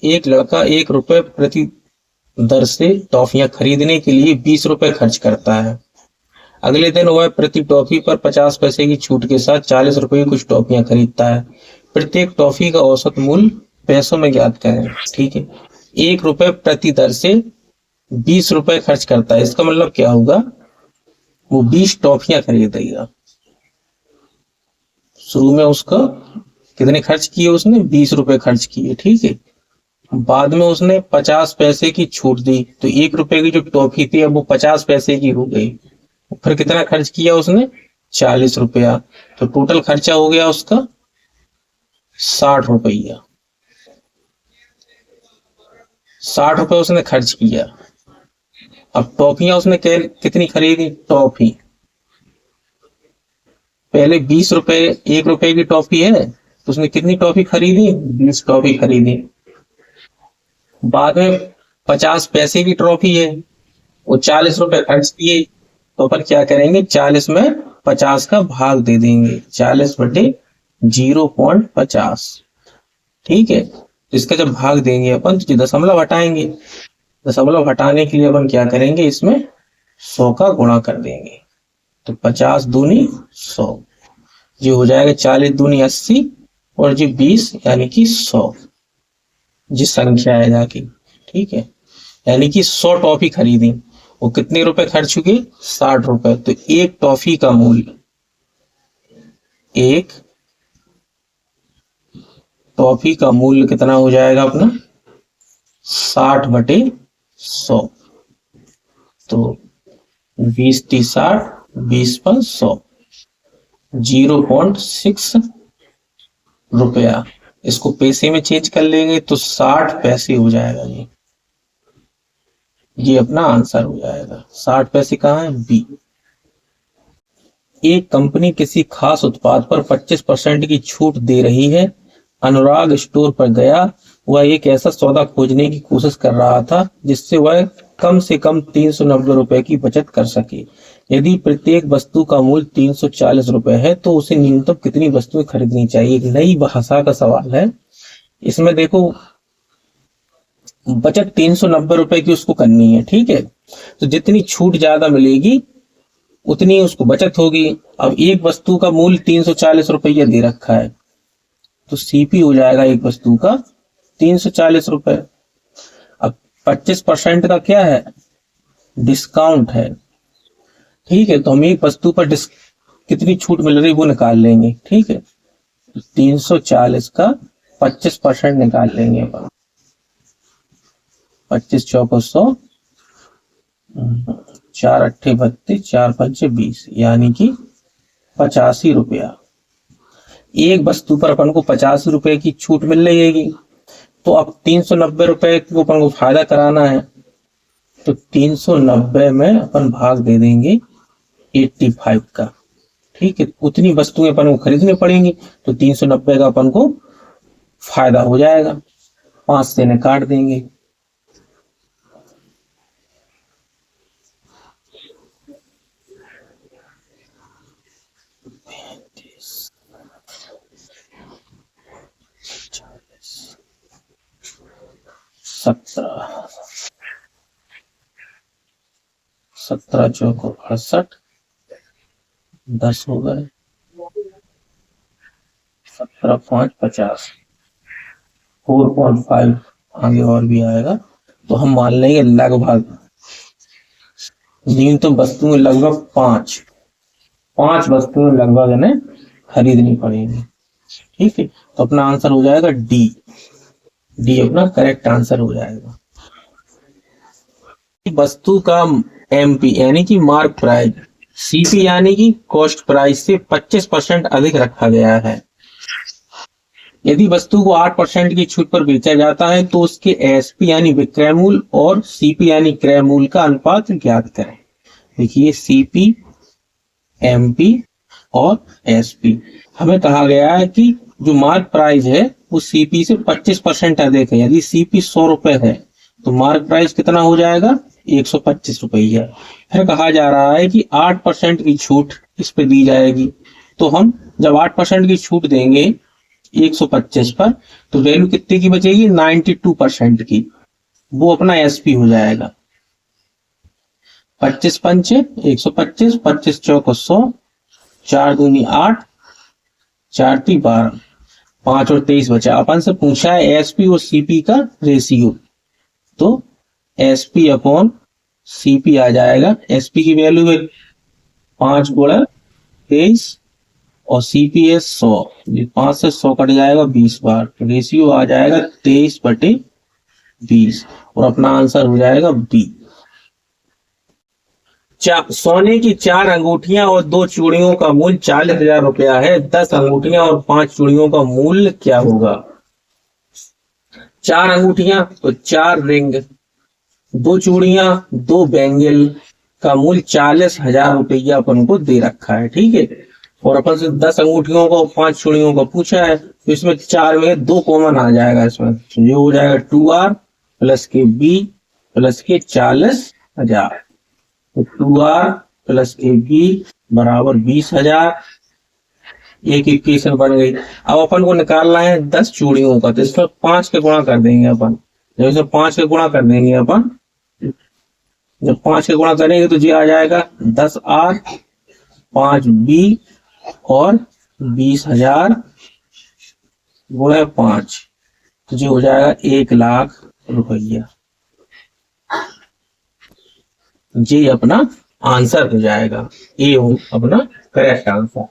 एक लड़का 1 रुपए प्रति दर से टॉफियां खरीदने के लिए 20 रुपए खर्च करता है। अगले दिन वह प्रति टॉफी पर 50 पैसे की छूट के साथ 40 रुपए की कुछ टॉफियां खरीदता है। प्रत्येक टॉफी का औसत मूल्य पैसों में ज्ञात करें। ठीक है, 1 रुपए प्रति दर से 20 रुपए खर्च करता है, इसका मतलब क्या होगा, वो 20 टॉफियां खरीदेगा। शुरू में उसका कितने खर्च किए, उसने 20 रुपए खर्च किए। ठीक है, बाद में उसने 50 पैसे की छूट दी, तो 1 रुपए की जो टॉफी थी अब वो 50 पैसे की हो गई। फिर कितना खर्च किया उसने, 40 रुपया। तो टोटल खर्चा हो गया उसका 60 रुपया। 60 रुपए उसने खर्च किया। अब टॉफियां उसने कितनी खरीदी, टॉफी पहले 20 रुपए, 1 रुपए की टॉफी है तो उसने कितनी टॉफी खरीदी, 20 टॉफी खरीदी। बाद में 50 पैसे की ट्रॉफी है, वो 40 रुपए खर्च किए, तो अपन क्या करेंगे, 40 में 50 का भाग दे देंगे, 40/0.50। ठीक है, तो इसका जब भाग देंगे अपन तो दशमलव हटाएंगे। दशमलव हटाने के लिए अपन क्या करेंगे, इसमें 100 का गुणा कर देंगे, तो 50 दूनी 100, जो हो जाएगा 40 दूनी 80 और जी 20 यानी कि 100, जिस संख्या है जाके। ठीक है, यानी कि 100 टॉफी खरीदी, वो कितने रुपए खर्च हुए, 60 रुपए। तो एक टॉफी का मूल्य, एक टॉफी का मूल्य कितना हो जाएगा अपना, 60/100। तो 20×30 = 60, 20/100, 0.6 रुपया। इसको पैसे में चेंज कर लेंगे तो 60 पैसे हो जाएगा। ये अपना आंसर हो जाएगा। 60 पैसे कहाँ है, बी। एक कंपनी किसी खास उत्पाद पर 25% की छूट दे रही है। अनुराग स्टोर पर गया। वह एक ऐसा सौदा खोजने की कोशिश कर रहा था जिससे वह कम से कम 390 रुपए की बचत कर सके। यदि प्रत्येक वस्तु का मूल्य 340 रुपए है तो उसे न्यूनतम कितनी वस्तुएं खरीदनी चाहिए। एक नई भाषा का सवाल है। इसमें देखो, बचत 390 रुपए की उसको करनी है। ठीक है, तो जितनी छूट ज्यादा मिलेगी उतनी उसको बचत होगी। अब एक वस्तु का मूल्य 340 रुपया दे रखा है, तो सीपी हो जाएगा एक वस्तु का 340 रुपए। अब 25% का क्या है, डिस्काउंट है। ठीक है, तो हम एक वस्तु पर कितनी छूट मिल रही वो निकाल लेंगे। ठीक है, 340 का 25% निकाल लेंगे अपन। 25 चौको 100, 4 अट्ठे 32, 4 पंचे 20, यानी कि 85 रुपया। एक वस्तु पर अपन को 85 रुपए की छूट मिल रही है। तो अब 390 रुपए को अपन को फायदा कराना है, तो 390 में अपन भाग दे देंगे 85 का। ठीक है, उतनी वस्तुएं अपन को खरीदनी पड़ेंगी, तो 390 का अपन को फायदा हो जाएगा। 5 से ने काट देंगे। सत्रह 17 चौको 68, 10 हो गए। 17 5 50, 4.5 आगे और भी आएगा। तो हम मान लेंगे लगभग न्यूनतम वस्तुएं लगभग 5 वस्तुएं लगभग इन्हें खरीदनी पड़ेगी। ठीक है, तो अपना आंसर हो जाएगा डी। डी अपना करेक्ट आंसर हो जाएगा। वस्तु का एमपी यानी कि मार्क प्राइस, सीपी यानी कि कॉस्ट प्राइस से 25% अधिक रखा गया है। यदि वस्तु को 8% की छूट पर बेचा जाता है तो उसके एसपी यानी विक्रय मूल्य और सीपी यानी क्रय मूल्य का अनुपात ज्ञात करें। देखिए, सीपी, एमपी और एसपी। हमें कहा गया है कि जो मार्क प्राइस है वो सीपी से 25% अधिक है। यदि सीपी 100 रुपए है तो मार्क प्राइस कितना हो जाएगा, 125 रुपया। फिर कहा जा रहा है कि 8% की छूट इस पे दी जाएगी। तो हम जब 8% की छूट देंगे 125 पर, तो वैल्यू कितने की बचेगी? 92% की। वो अपना एसपी हो जाएगा। 25 पंचे 125, 25 चौको 100, 4 दूनी 8, 4 ती 12, 5 और 23 बचा। अपन से पूछा है एसपी और सीपी का रेशियो, तो एसपी अपॉन सीपी आ जाएगा। एसपी की वैल्यू है 5 गुणा 23 और सीपी है 100। 5 से 100 कट जाएगा 20 बार, रेशियो आ जाएगा 23/20 और अपना आंसर हो जाएगा बी। सोने की 4 अंगूठियां और 2 चूड़ियों का मूल्य 40,000 रुपया है। 10 अंगूठियां और 5 चूड़ियों का मूल्य क्या होगा? 4 अंगूठियां तो 4 रिंग, 2 चूड़ियां 2 बैंगल का मूल्य 40,000 रुपया अपन को दे रखा है, ठीक है। और अपन से 10 अंगूठियों को 5 चूड़ियों को पूछा है, तो इसमें 4 में 2 कॉमन आ जाएगा। इसमें ये हो जाएगा 2R प्लस के बी प्लस के 40,000। तो 2R प्लस के बी बराबर 20,000। एक इक्वेशन बन गई। अब अपन को निकालना है 10 चूड़ियों का, तो इसमें 5 के गुणा कर देंगे अपन। जब इसमें 5 के गुणा कर देंगे अपन, जब 5 के गुणा करेंगे तो ये आ जाएगा 10R 5B और 20,000 गुणे 5, तो ये हो जाएगा 1,00,000 रुपया। ये अपना आंसर हो जाएगा, ये हो अपना करेक्ट आंसर।